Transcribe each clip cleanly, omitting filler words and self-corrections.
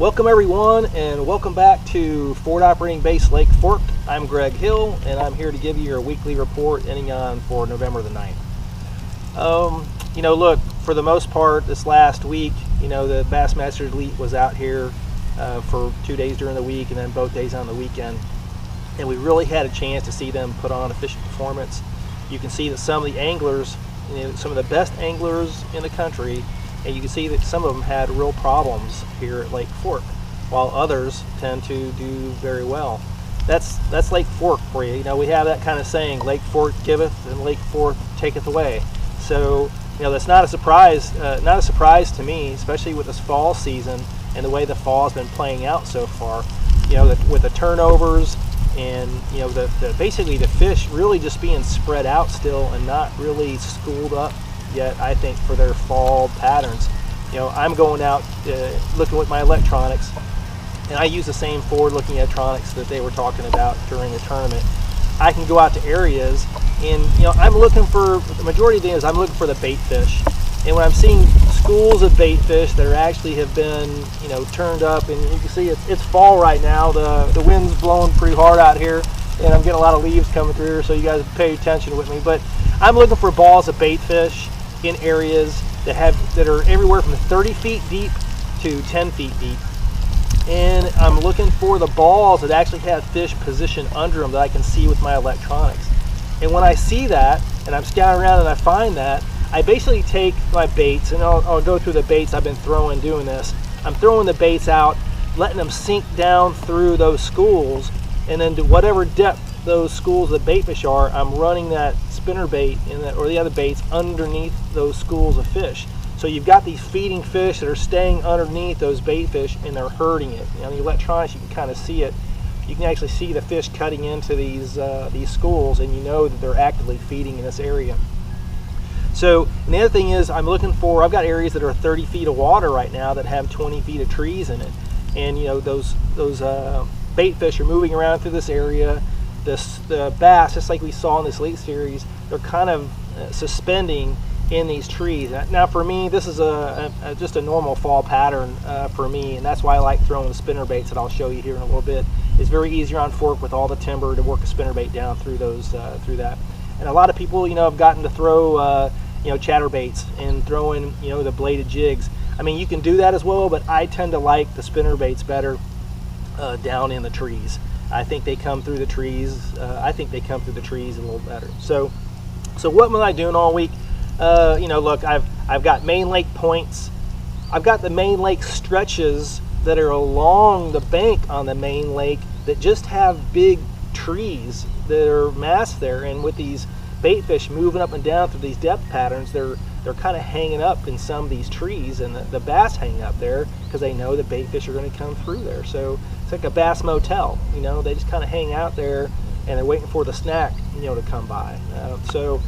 Welcome everyone, and welcome back to Forward Operating Base Lake Fork. I'm Greg Hill, and I'm here to give you your weekly report ending on for November the 9th. Look, for the most part this last week, the Bassmasters Elite was out here for 2 days during the week and then both days on the weekend. And we really had a chance to see them put on a fishing performance. You can see that some of the anglers, some of the best anglers in the country, and you can see that some of them had real problems here at Lake Fork, while others tend to do very well. That's Lake Fork for you. We have that kind of saying, Lake Fork giveth and Lake Fork taketh away. So that's not a surprise to me, especially with this fall season and the way the fall has been playing out so far. With the turnovers and basically the fish really just being spread out still and not really schooled up yet, I think, for their fall patterns. I'm going out looking with my electronics, and I use the same forward-looking electronics that they were talking about during the tournament. I can go out to areas, and I'm looking for, the majority of the days I'm looking for the bait fish. And when I'm seeing schools of bait fish that are actually have been turned up, and you can see it's fall right now. The wind's blowing pretty hard out here, and I'm getting a lot of leaves coming through, so you guys pay attention with me. But I'm looking for balls of bait fish in areas that are everywhere from 30 feet deep to 10 feet deep. And I'm looking for the balls that actually have fish positioned under them that I can see with my electronics. And when I see that, and I'm scouting around and I find that, I basically take my baits, and I'll go through the baits I've been throwing doing this. I'm throwing the baits out, letting them sink down through those schools, and then to whatever depth those schools of bait fish are, I'm running that spinner bait or the other baits underneath those schools of fish. So you've got these feeding fish that are staying underneath those bait fish, and they're hurting it. The electronics, you can kind of see it. You can actually see the fish cutting into these schools, and you know that they're actively feeding in this area. So, and the other thing is, I've got areas that are 30 feet of water right now that have 20 feet of trees in it. And those bait fish are moving around through this area. The bass, just like we saw in this late series, they're kind of suspending in these trees. Now for me, this is just a normal fall pattern for me, and that's why I like throwing the spinner baits that I'll show you here in a little bit. It's very easier on fork with all the timber to work a spinner bait down through that. And a lot of people, have gotten to throw chatter baits and throw in the bladed jigs. I mean, you can do that as well, but I tend to like the spinner baits better down in the trees. I think they come through the trees. a little better. So what am I doing all week? Look, I've got main lake points. I've got the main lake stretches that are along the bank on the main lake that just have big trees that are massed there. And with these bait fish moving up and down through these depth patterns, they're kind of hanging up in some of these trees, and the bass hang up there because they know the bait fish are going to come through there. So it's like a bass motel. They just kind of hang out there and they're waiting for the snack, to come by. So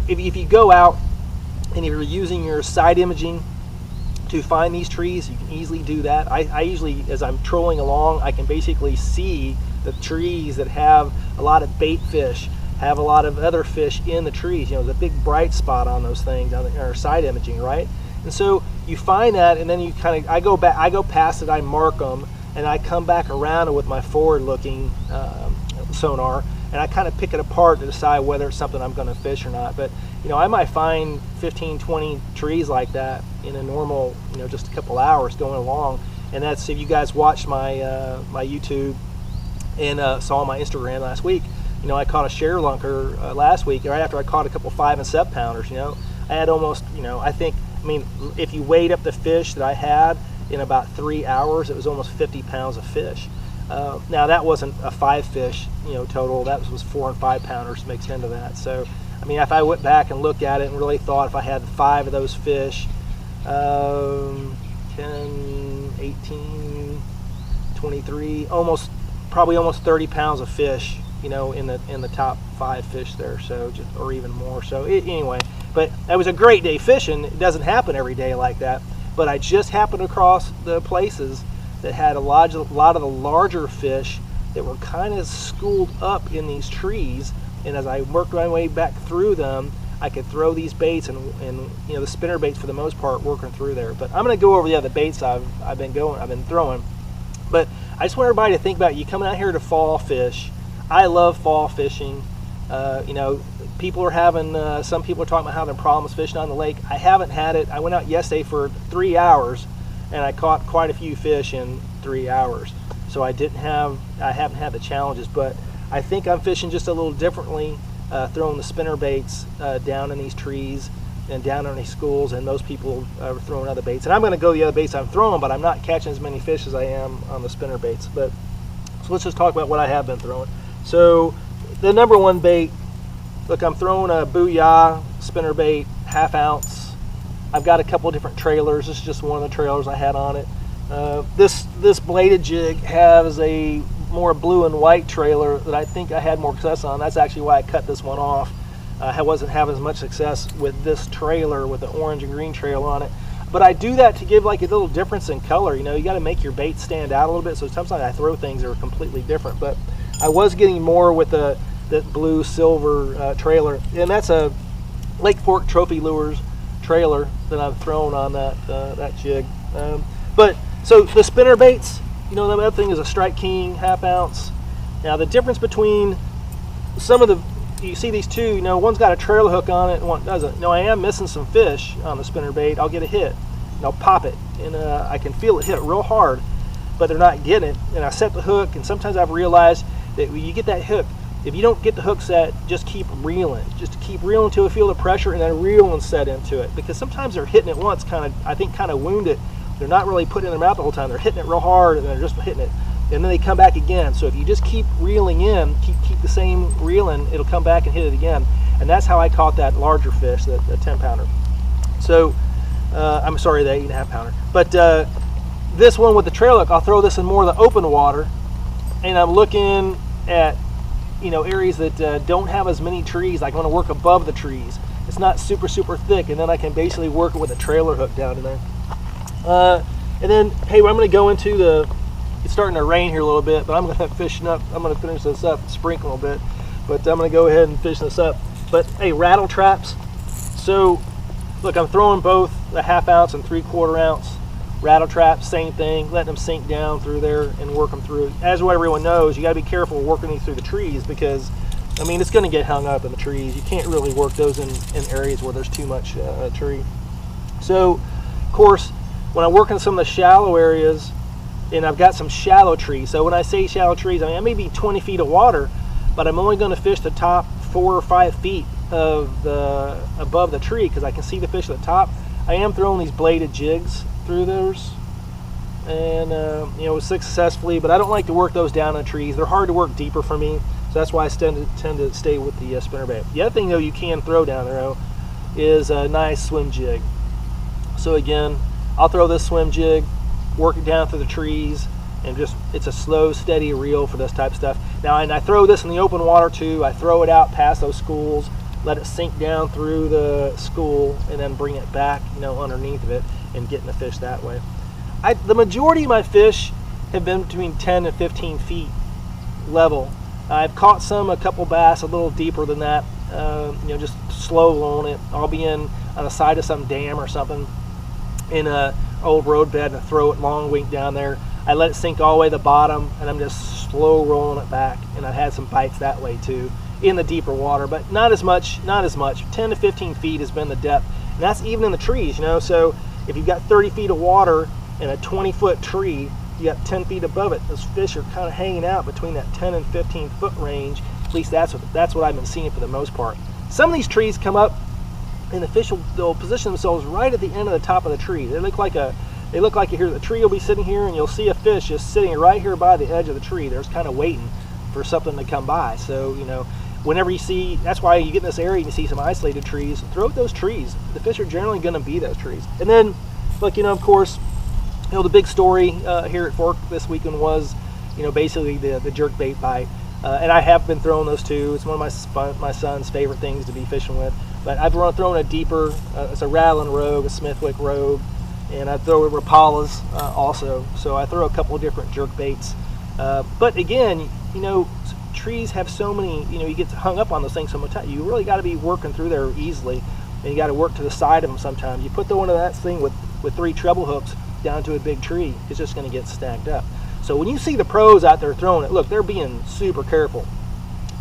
if you go out and if you're using your side imaging to find these trees, you can easily do that. I usually, as I'm trolling along, I can basically see the trees that have a lot of bait fish, have a lot of other fish in the trees. The big bright spot on those things on our side imaging, right? And so you find that, and then I go past it, I mark them, and I come back around with my forward-looking sonar, and I kind of pick it apart to decide whether it's something I'm going to fish or not. But I might find 15, 20 trees like that in a normal, just a couple hours going along. And that's, if you guys watched my my YouTube and saw my Instagram last week, I caught a share lunker last week, right after I caught a couple 5 and 7 pounders. I had almost, if you weighed up the fish that I had in about 3 hours, it was almost 50 pounds of fish. Now that wasn't a 5 fish, total. That was 4 and 5 pounders mixed into that. So, if I went back and looked at it and really thought if I had 5 of those fish, 10, 18, 23, probably almost 30 pounds of fish, in the top 5 fish there, so or even more. So anyway, but that was a great day fishing. It doesn't happen every day like that, but I just happened across the places that had a lot of the larger fish that were kind of schooled up in these trees. And as I worked my way back through them, I could throw these baits and you know, the spinner baits for the most part working through there. But I'm going to go over the baits I've been throwing. But I just want everybody to think about you coming out here to fall fish. I love fall fishing. You know, people are having, some people are talking about having problems fishing on the lake. I haven't had it. I went out yesterday for 3 hours and I caught quite a few fish in 3 hours. So I haven't had the challenges, but I think I'm fishing just a little differently, throwing the spinner baits down in these trees and down in these schools, and most people are throwing other baits. And I'm going to go the other baits I'm throwing, but I'm not catching as many fish as I am on the spinner baits. But so let's just talk about what I have been throwing. So the number one bait, look, I'm throwing a Booyah spinner bait, 1/2 ounce. I've got a couple of different trailers. This is just one of the trailers I had on it. This bladed jig has a more blue and white trailer that I think I had more success on. That's actually why I cut this one off. I wasn't having as much success with this trailer with the orange and green trailer on it. But I do that to give like a little difference in color. You know, you got to make your bait stand out a little bit. So sometimes I throw things that are completely different. But I was getting more with the blue silver trailer, and that's a Lake Fork Trophy Lures trailer that I'm throwing on that jig. But so the spinner baits, you know, the other thing is a Strike King 1/2 ounce. Now the difference between some of the, you see these two, you know, one's got a trailer hook on it and one doesn't. Now I am missing some fish on the spinner bait. I'll get a hit and I'll pop it, and I can feel it hit real hard, but they're not getting it. And I set the hook, and sometimes I've realized that when you get that hook, if you don't get the hook set, just keep reeling. Just keep reeling until you feel the pressure, and then reel and set into it. Because sometimes they're hitting it once, I think kind of wound it. They're not really putting it in their mouth the whole time. They're hitting it real hard, and they're just hitting it. And then they come back again. So if you just keep reeling in, keep the same reeling, it'll come back and hit it again. And that's how I caught that larger fish, the 10-pounder. So, I'm sorry, the 8.5 pounder. But this one with the trailer hook, I'll throw this in more of the open water, and I'm looking at, you know, areas that don't have as many trees. I want to work above the trees. It's not super thick, and then I can basically work it with a trailer hook down in there. And then, hey, I'm going to go into it's starting to rain here a little bit, but I'm going to fishing up. I'm going to finish this up, sprinkle a bit, but I'm going to go ahead and fish this up. But hey, rattle traps. So look, I'm throwing both the 1/2 ounce and 3/4 ounce rattle traps, same thing, letting them sink down through there and work them through. As what everyone knows, you got to be careful working these through the trees, because I mean, it's going to get hung up in the trees. You can't really work those in areas where there's too much tree. So of course, when I'm working some of the shallow areas, and I've got some shallow trees. So when I say shallow trees, I mean, I may be 20 feet of water, but I'm only going to fish the top 4 or 5 feet of above the tree, because I can see the fish at the top. I am throwing these bladed jigs through those, and you know, successfully. But I don't like to work those down in the trees. They're hard to work deeper for me, so that's why I tend to stay with the spinner bait. The other thing though you can throw down there though is a nice swim jig. So again, I'll throw this swim jig, work it down through the trees, and just, it's a slow, steady reel for this type of stuff. Now, and I throw this in the open water too. I throw it out past those schools, let it sink down through the school, and then bring it back, you know, underneath of it, and getting the fish that way. The majority of my fish have been between 10 and 15 feet level. I've caught a couple bass a little deeper than that, you know, just slow rolling it. I'll be on the side of some dam or something in a old road bed, and throw it long wink down there. I let it sink all the way to the bottom, and I'm just slow rolling it back. And I've had some bites that way too in the deeper water, but not as much. 10 to 15 feet has been the depth, and that's even in the trees, you know. So if you've got 30 feet of water and a 20-foot tree, you got 10 feet above it. Those fish are kind of hanging out between that 10 and 15 foot range. At least that's what I've been seeing for the most part. Some of these trees come up, and the fish will position themselves right at the end of the top of the tree. They look like the tree will be sitting here, and you'll see a fish just sitting right here by the edge of the tree. They're just kind of waiting for something to come by. So, you know, whenever you see, that's why you get in this area and you see some isolated trees, throw those trees. The fish are generally going to be those trees. And then, look, you know, of course, you know, the big story here at Fork this weekend was, you know, basically the jerk bait bite. And I have been throwing those too. It's one of my son's favorite things to be fishing with. But I've thrown a deeper, it's a rattling rogue, a Smithwick rogue, and I throw Rapalas also. So I throw a couple of different jerk baits. But again, you know, trees have so many, you get hung up on those things so much time. You really got to be working through there easily, and you got to work to the side of them sometimes. You put one of that thing with 3 treble hooks down to a big tree, it's just going to get snagged up. So when you see the pros out there throwing it, look, they're being super careful.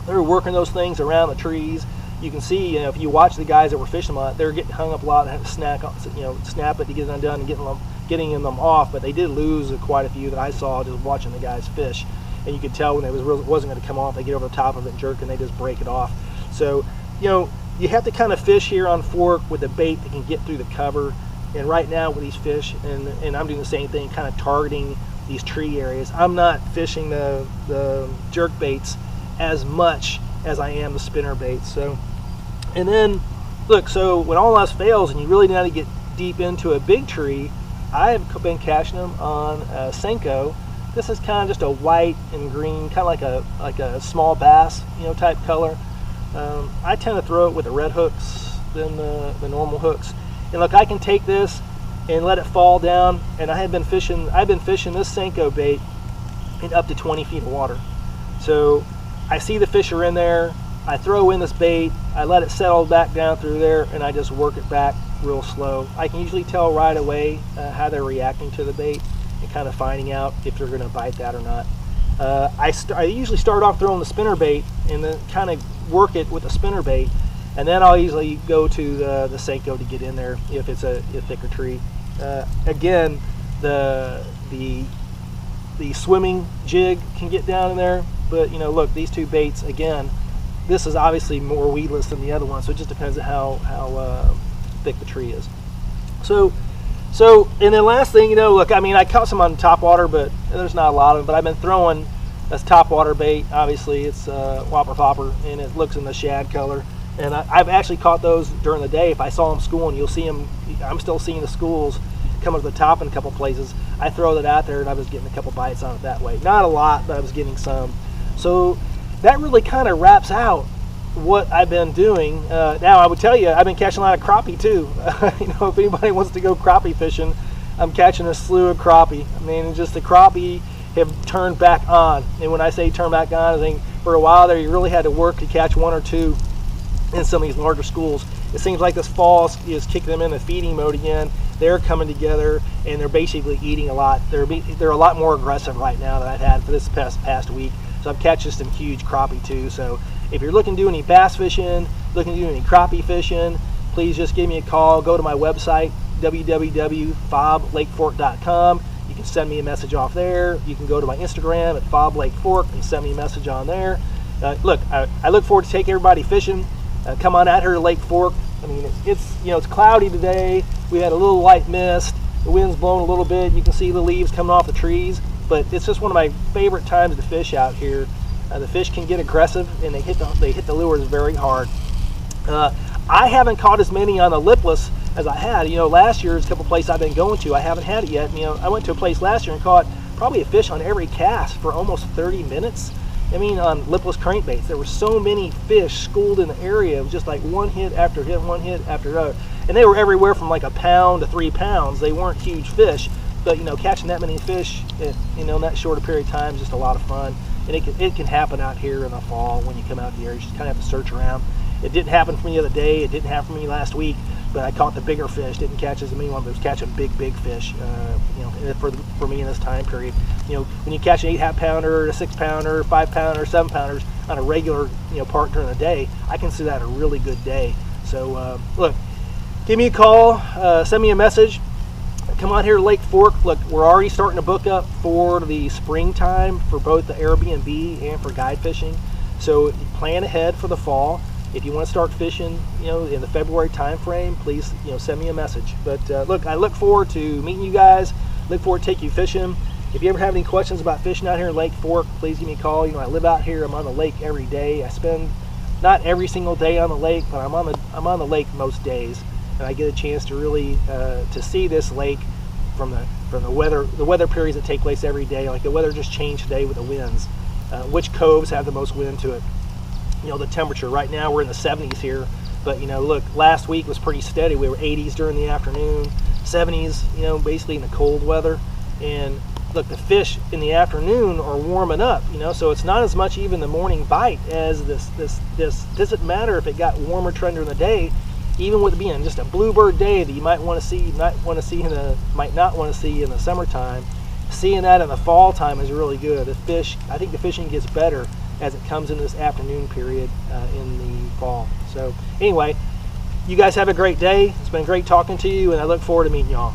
They're working those things around the trees. You can see, if you watch the guys that were fishing them a lot, they're getting hung up a lot and have to snap it to get it undone and getting them off. But they did lose quite a few that I saw just watching the guys fish. And you could tell when it wasn't going to come off, they get over the top of it and jerk, and they just break it off. So, you have to kind of fish here on Fork with a bait that can get through the cover. And right now with these fish, and I'm doing the same thing, kind of targeting these tree areas. I'm not fishing the jerk baits as much as I am the spinner baits. So, and then look, so when all else fails and you really need to get deep into a big tree, I've been catching them on Senko. This is kind of just a white and green, kind of like a small bass, type color. I tend to throw it with the red hooks than the normal hooks. And look, I can take this and let it fall down. And I've been fishing this Senko bait in up to 20 feet of water. So I see the fish are in there. I throw in this bait. I let it settle back down through there, and I just work it back real slow. I can usually tell right away how they're reacting to the bait and kind of finding out if they're going to bite that or not. I usually start off throwing the spinner bait and then kind of work it with the spinner bait, and then I'll usually go to the Senko to get in there if it's a thicker tree. Again, the swimming jig can get down in there, but look, these 2 baits, again, this is obviously more weedless than the other one, so it just depends on how thick the tree is. So and then last thing, look, I caught some on top water, but there's not a lot of them. But I've been throwing this top water bait. Obviously, it's Whopper Popper, and it looks in the shad color. And I've actually caught those during the day. If I saw them schooling, you'll see them. I'm still seeing the schools come up to the top in a couple places. I throw that out there, and I was getting a couple bites on it that way. Not a lot, but I was getting some. So that really kind of wraps out what I've been doing. Now I would tell you, I've been catching a lot of crappie too. If anybody wants to go crappie fishing, I'm catching a slew of crappie. Just the crappie have turned back on. And when I say turn back on, I think for a while there you really had to work to catch 1 or 2 in some of these larger schools. It seems like this fall is kicking them into feeding mode again. They're coming together and they're basically eating a lot. They're a lot more aggressive right now than I've had for this past week. So I'm catching some huge crappie too. So if you're looking to do any bass fishing, looking to do any crappie fishing, please just give me a call. Go to my website, www.foblakefort.com. You can send me a message off there. You can go to my Instagram at FobLakeFort and send me a message on there. Look, I look forward to taking everybody fishing. Come on out here to Lake Fork. It's cloudy today. We had a little light mist. The wind's blowing a little bit. You can see the leaves coming off the trees. But it's just one of my favorite times to fish out here. The fish can get aggressive, and they hit the lures very hard. I haven't caught as many on the lipless as I had. Last year's couple places I've been going to, I haven't had it yet. I went to a place last year and caught probably a fish on every cast for almost 30 minutes. On lipless crankbaits, there were so many fish schooled in the area. It was just like one hit after hit, one hit after another. And they were everywhere from like a pound to 3 pounds. They weren't huge fish, but catching that many fish in that short a period of time is just a lot of fun. And it can happen out here in the fall when you come out here. You just kind of have to search around. It didn't happen for me the other day. It didn't happen for me last week. But I caught the bigger fish. Didn't catch as many ones, but was catching big fish. For me in this time period. When you catch an 8.5 pounder, a 6 pounder, 5 pounder, 7 pounders on a regular part during the day, I consider that a really good day. So look, give me a call, send me a message. Come on here to Lake Fork. Look, we're already starting to book up for the springtime for both the Airbnb and for guide fishing. So plan ahead for the fall. If you want to start fishing, in the February time frame, please, send me a message. But look, I look forward to meeting you guys. Look forward to taking you fishing. If you ever have any questions about fishing out here in Lake Fork, please give me a call. I live out here. I'm on the lake every day. I spend not every single day on the lake, but I'm on the lake most days, and I get a chance to really to see this lake from the weather periods that take place every day. Like the weather just changed today with the winds. Which coves have the most wind to it? The temperature right now we're in the 70s here, but look, last week was pretty steady. We were 80s during the afternoon, 70s, basically in the cold weather. And look, the fish in the afternoon are warming up, you know, so it's not as much even the morning bite as this doesn't matter if it got warmer trend during the day, even with it being just a bluebird day that you might want to see, might not want to see in the summertime. Seeing that in the fall time is really good. I think the fishing gets better as it comes in this afternoon period in the fall. So anyway, you guys have a great day. It's been great talking to you, and I look forward to meeting y'all.